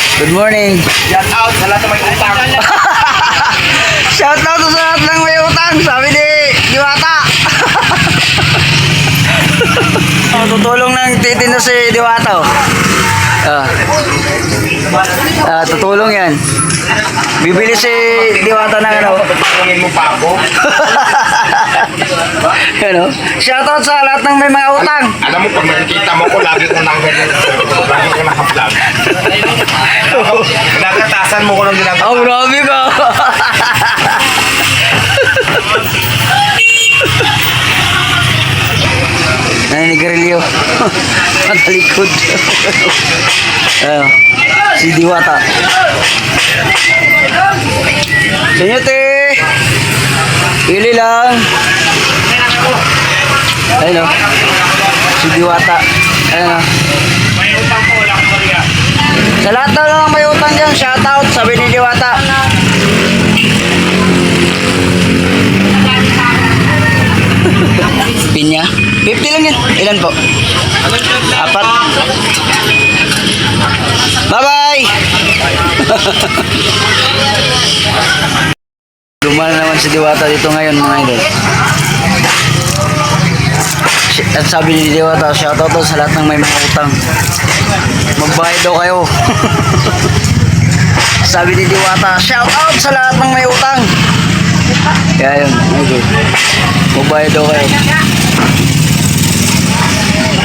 Good morning. Shout out sa lahat ng may utang. Shout out sa lahat ng may utang. Sabi ni Diwata. Tutulong ng titin na si Diwata. Tutulong yan. Bibili si Diwata ng ano. Tutulungin mo pa ako. Ano? Shout out sa lahat ng may mga utang. Alam mo, pag nakikita mo ko, lagi ko nang ganyan. Lagi ko naka-vlog. Nakatasan mo ko nang ginagawa. Oh, grabe ka. Naninigarilyo. Natalikod. Si Diwata. Senyate. Ili lang. Ayun o. Si Diwata. Ayun o. May utang po, wala akong bariya. Sa lahat daw lang may utang dyan, shoutout, sabi ni Diwata. Pinya? 50 lang yan. Ilan po? 4. Bye-bye! Lumal naman si Diwata dito ngayon mga idol. At sabi ni Diwata, shoutout sa lahat ng may mga utang. Magbayad daw kayo. Sabi ni Diwata, shoutout sa lahat ng may utang. Kaya yun, idol. Magbayad daw kayo.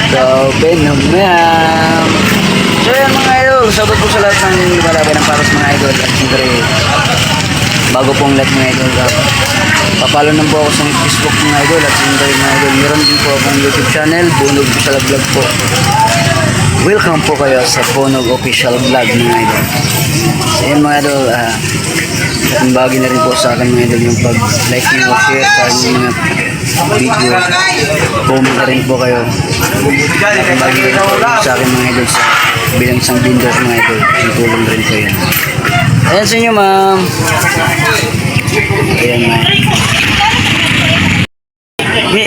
Sabi naman. So yan mga idol, sabat po sa lahat ng lumalabay ng paros mga idol. At siyempre, bago pong lahat mga idol, papalo lang po ako sa Facebook mga idol. At siyempre mga idol, meron din po akong YouTube channel, Bonog Official Vlog po. Welcome po kayo sa Bonog Official Vlog mga idol. So yan mga idol, laking bagay na rin po sa akin mga idol yung pag-like nyo, share sa mga video, comment na rin po kayo. Laking bagay na rin po sa akin mga idol sa bilang isang vendor mga idol. Yung tulong rin po yan. Ayan sa inyo ma'am. Ayan ma'am.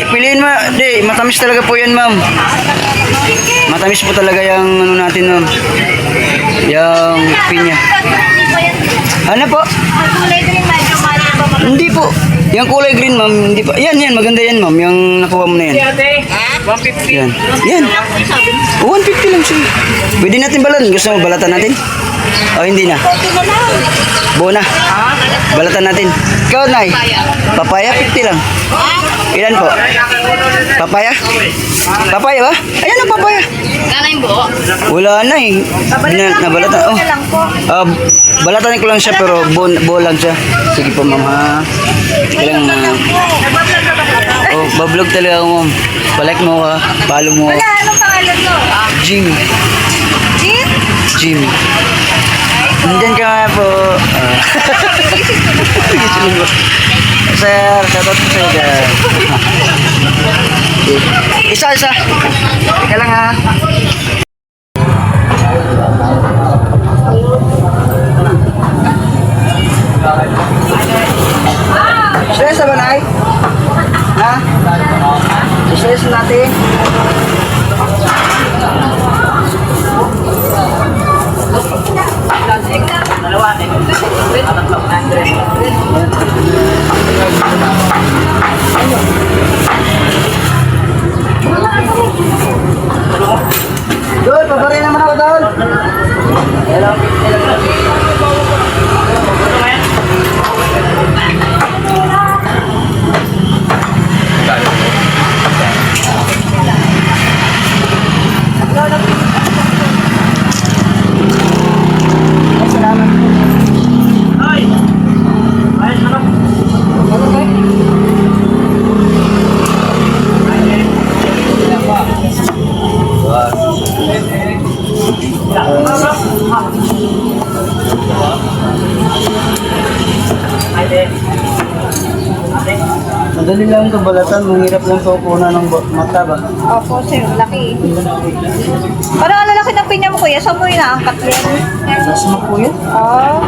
Piliin mo, di, matamis talaga po yan ma'am. Matamis po talaga yung ano natin ma'am. Yung pinya. Ano po? Hindi po. Yung kulay green ma'am, hindi po. Yan, maganda yan ma'am. Yung nakuha mo na yan. 150. Yan. Yan. 150 lang siya. Pwede natin balatan. Gusto mo balatan natin? O hindi na? Buo na. Balatan natin. Ikaw, Nay. Papaya, 50 lang. Ilan po? Papaya? Papaya ba? Ayan ang papaya. Wala na eh. Nabalatan. Oh. Balatan ko lang siya pero buo lang siya. Sige po ma'am ha. Kailang bablog talaga ako ma'am. Palike mo ha. Follow mo. Wala, anong pangalan mo? Jim. Jim? Jim. Nandyan ka nga po. Sir, shoutout po sa'yo dyan. Isa. Teka lang ha. Stress ba, Nay? Ha? Stress natin. Doon, pabarin naman ako doon. Hello. Madali lang ito balatan, mahirap lang sa upunan ng mata ba? Opo, sir. Laki. Parang ang lalaki ng pinya mo, kuya. Saan mo inaangkat yan? Mas mo po yun? Oo.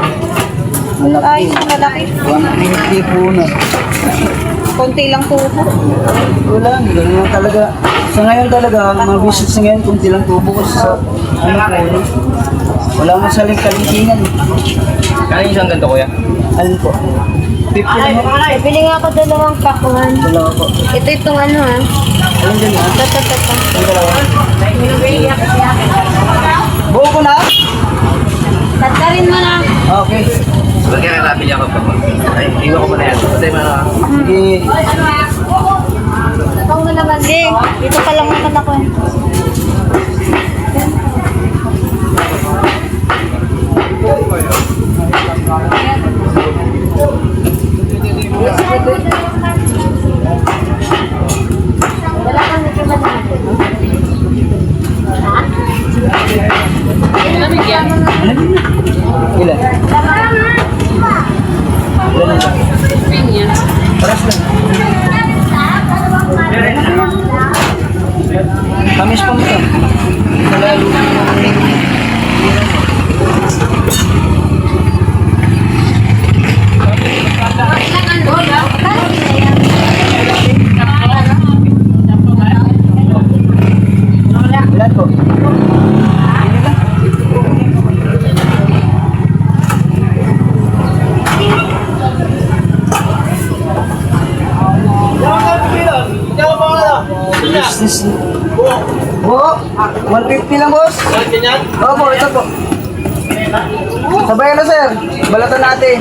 Ay, ang lalaki. 150 po na. Konti lang tubo. Wala, ganun lang talaga. Sa ngayon talaga, mga business sa ngayon, kunti lang tubo kasi sa ano po. Sa Wala mo sa kalintingan. Kaya yung isang ganito, kuya? Alin po? 50 lang po. Bibili nga ako dalawang pakuhan. Dalawa po. Ito itong ano ha. Alin din ha? Ito. Ang dalawa. Buo ko na? Tatarin mo na. Okay. Kaya nabili ako pa. Ay, iwan ko muna yan. Patay mo na. Sige. Ikaw na naman. Hindi. Dito pa lang naman ako. Wala kang nagkiba natin. Ilan? Ilan lang? Paras lang. Kamis pa mo ito. Nalalo ilan po? Business. Oo. 150 lang, boss. Opo, ito po. Sabayan na, sir. Balatan natin.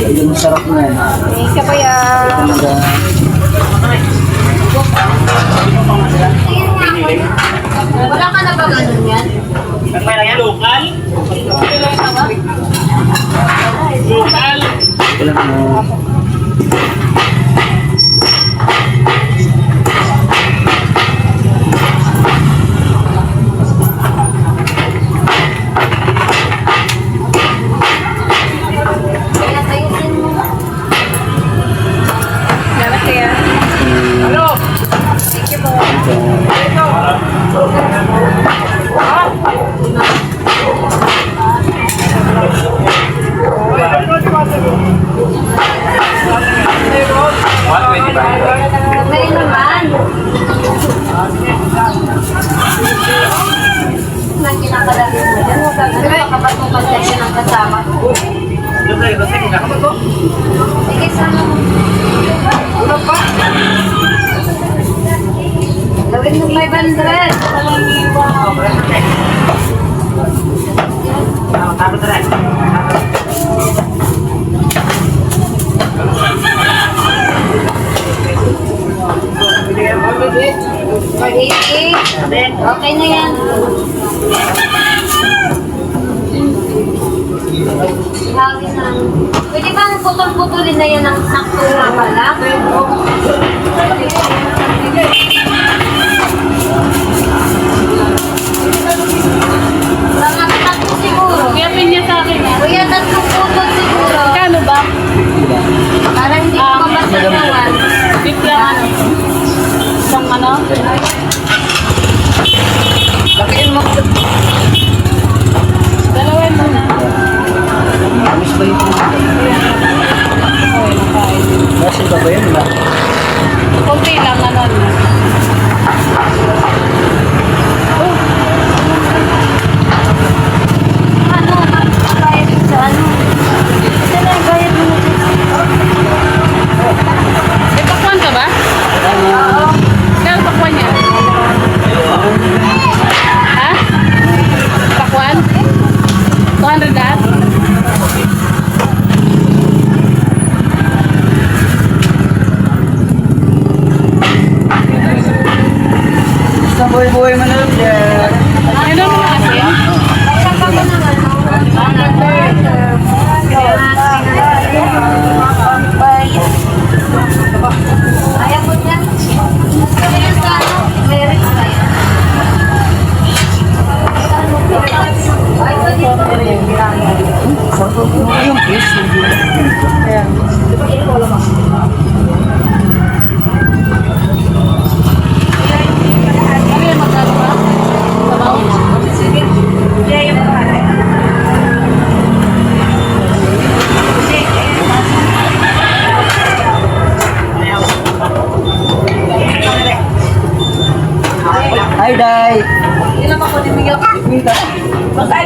Ayun, masarap na yan. Thank you, kuya. Wala ka na ba ganun yan? Ilan mo? Kaya ayusin mo. Salamat, kuya. Thank you po. May naman. Nang kinakalabi mo dyan, huwag ka nakapatungkal sa'yo ng kasama ko. Sige, sana mo. Gawin mo 500. Okay na yan. Hangin na. Pwede bang putol-putulin na yan ng naktura pala? Mga tatlo siguro. Kaya pinya sa akin eh. Kuya, tatlong putol siguro. Kano ba? Para hindi ko mabasasawan. Beef lang ano? Isang ano? Lakiin mo. Dalawin mo na. Kamis ba yun? Okay, nakain. Kasi ba yun? Wala. Kunti lang ano. Ano? Bayad mo sa ano? Saan ang bayad mo na dito? May pakwan ka ba? Oo. Kaya pakwan niya? Ha? Pakwan? 200 that? Gusto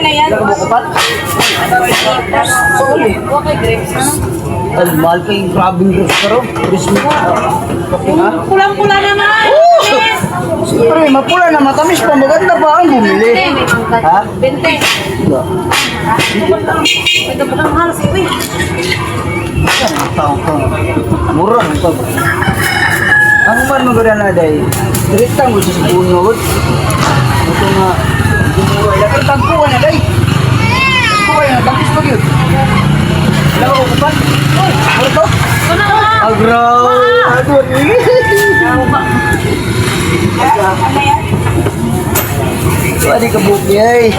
na yan. Kabukupat? Okay, grapes na. Ay, mahal pa yung grabing grapes ka ro. Christmas na. Okay na? Pulang-pula naman. Siyempre, mapula na matamis pa. Maganda pa ang bumili. Ha? 20. Ito pa kang halos, uy. Murah ito. Ang man maganda na dahil. Direktang mo sa puno. Ito nga. Gumura. Ilapit tagpuan na dahil. Tagpuan na. Tagpis pa yun. Alam mo kupat? Ano to? Agraw. Aduh. Adi ka buki ay.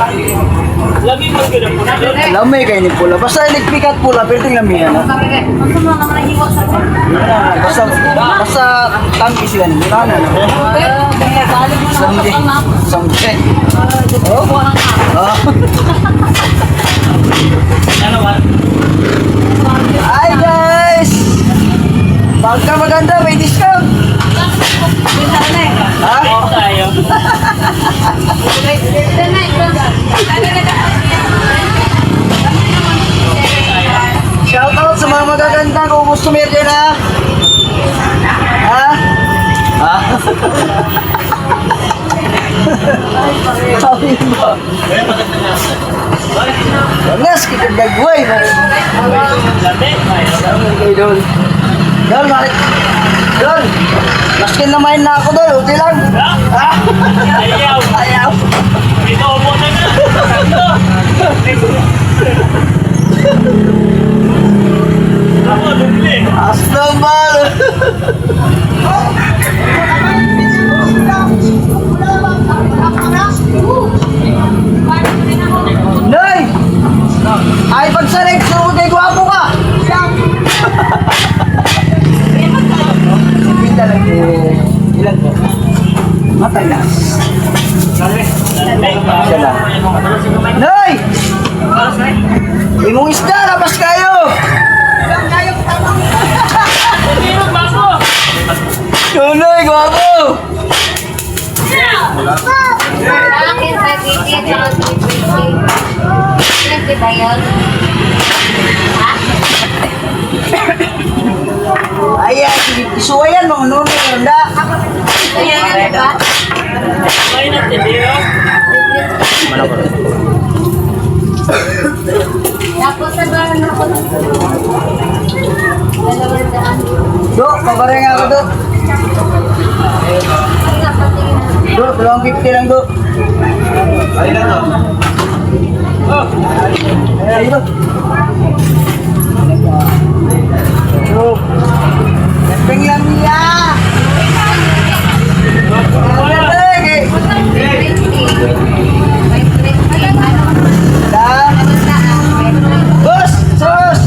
Lamay kayo ni pula. Basta electric at pula, pero tingnan mo yan. Ha? Masa mo naman ang hiwa sa Basta tangki sila ni Murana. Samde. Samde. Oh. Oh. Hi guys! Pagka maganda, may discount. Ha? Shout out sa mga magaganda kung customer dyan ha. Ha? Ha? Sabi mo. Panas, kita gagawin. Okay, Dol. Dol, bakit? Dol, maskin na main na ako, Dol. Okay lang. Ha? Ayaw. Ayaw. Ito, mo na nga. Astagal. Nay! Ay, pagsarig, surugot kay gwapo ka! Pinta lang ilan po? Matalas. Siya lang. Nay! Imong isda, labas kayo! Tuloy, gwapo! Akin sa ticket, saka 350. 20 ba yun? Ha? Ayan, isuwayan mo, nuno, randa. Ayan, diba? Tapos sa bahan ako. Dalawang daan. Do, pabareng ako, Do. Ang napatingin. Do, 250 lang, Do. Ay na, Do. Ay, Do. Do. Lepeng lang niya. Lepeng, Da. Bos, sus.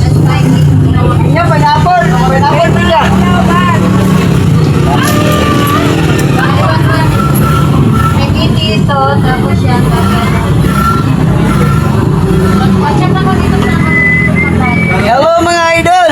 Inya pineapple. Pineapple pila. Dito, tapos yan. Watch out ako dito sa Hello mga idol.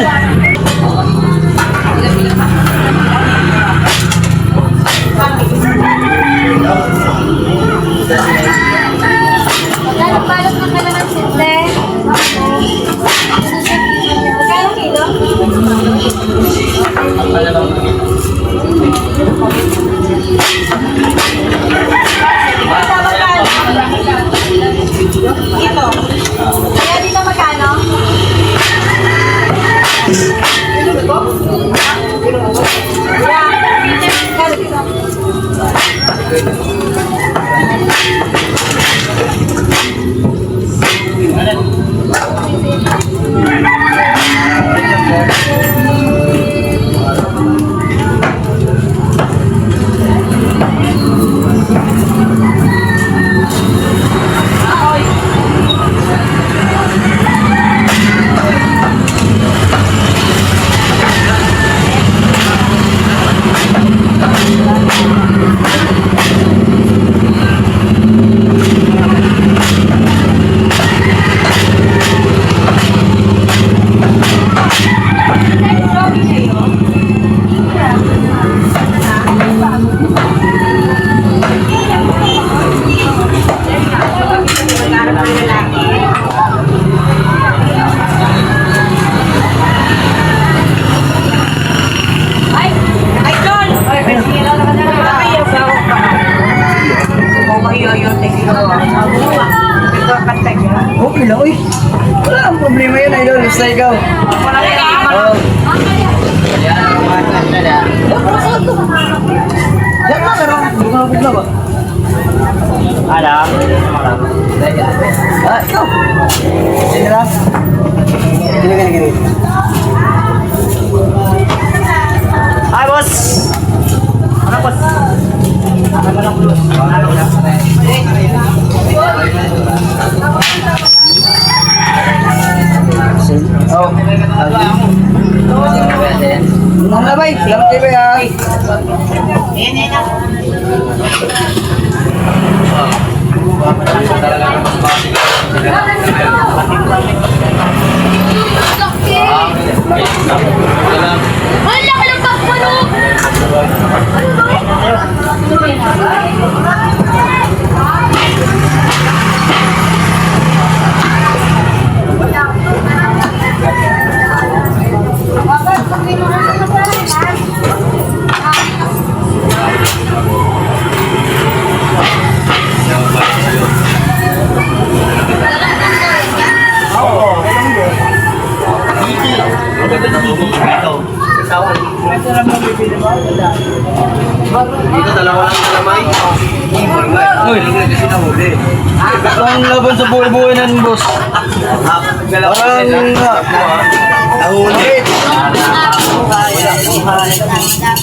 Basta ikaw. Oh. Yan na, pero bugla ba? Ada. Ah, ikaw. Sino lang? Gini. Hi, boss. Ano, boss? Oh. Ano na ba? Salamat kayo ba? Ay, laki ng pakpano! Dito dalawa lang kalamay. Uy, ang laban sa buhay-buhay ng boss. Parang nahuli.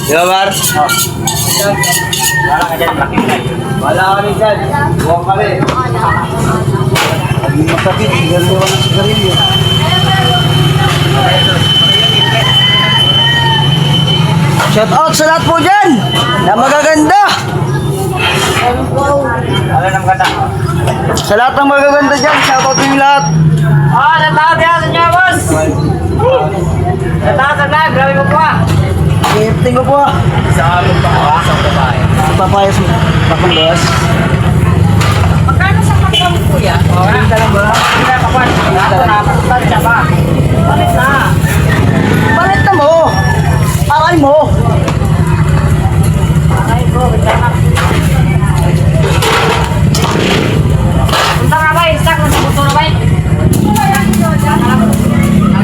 Diba, Bar? Wala ka rin dyan. Buwang kami. Pag makapit, sigariwa ng sigarilyo. Shout out sa lahat po dyan na magaganda. Ano nang kata? Sa lahat ng magaganda dyan, shout out yung lahat. Nataas yan sa niya, boss! Nataas na, grabe mo po ah! Tingko po ah. Sa aming pangawasang babae. Papayas mo. Papanggas. Magkano sa pakpang kuya? Tingka lang ba? Palit na! Palit na mo. Akay mo. Ay bro, bigyan na. Punta nga ba? Istak mo sa buto na ba?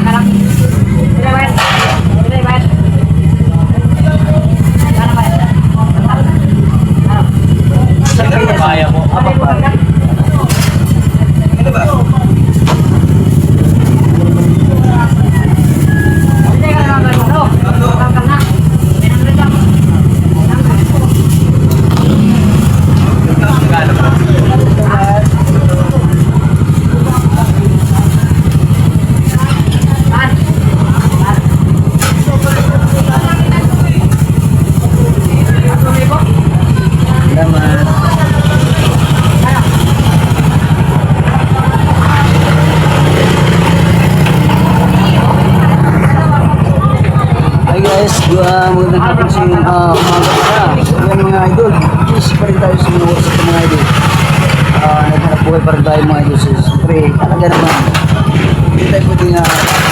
Kalak. Bila ba? Bila ba? Kana ba? Sa kaya mo. Ano ba? Salamat. Hi guys, magandang hapon sa umaga pa. Yan mga idol, cheers pa rin tayo sa mga workshop ng mga idol. Naghanap buhay pa rin tayo mga idol. Siyempre, talaga naman. Hindi tayo pwede nga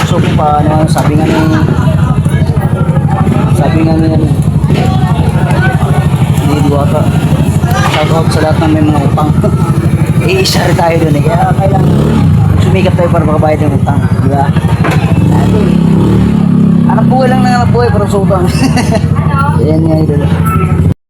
so pa, sabi nga ni hindi diwata. Shout out sa lahat ng may mga utang. Iisa rin tayo dun eh. Kaya kailangan sumikap tayo para makabayad ng utang. Diba? Anak buhay lang na anak buhay, parang sa utang. Ayan nga idol.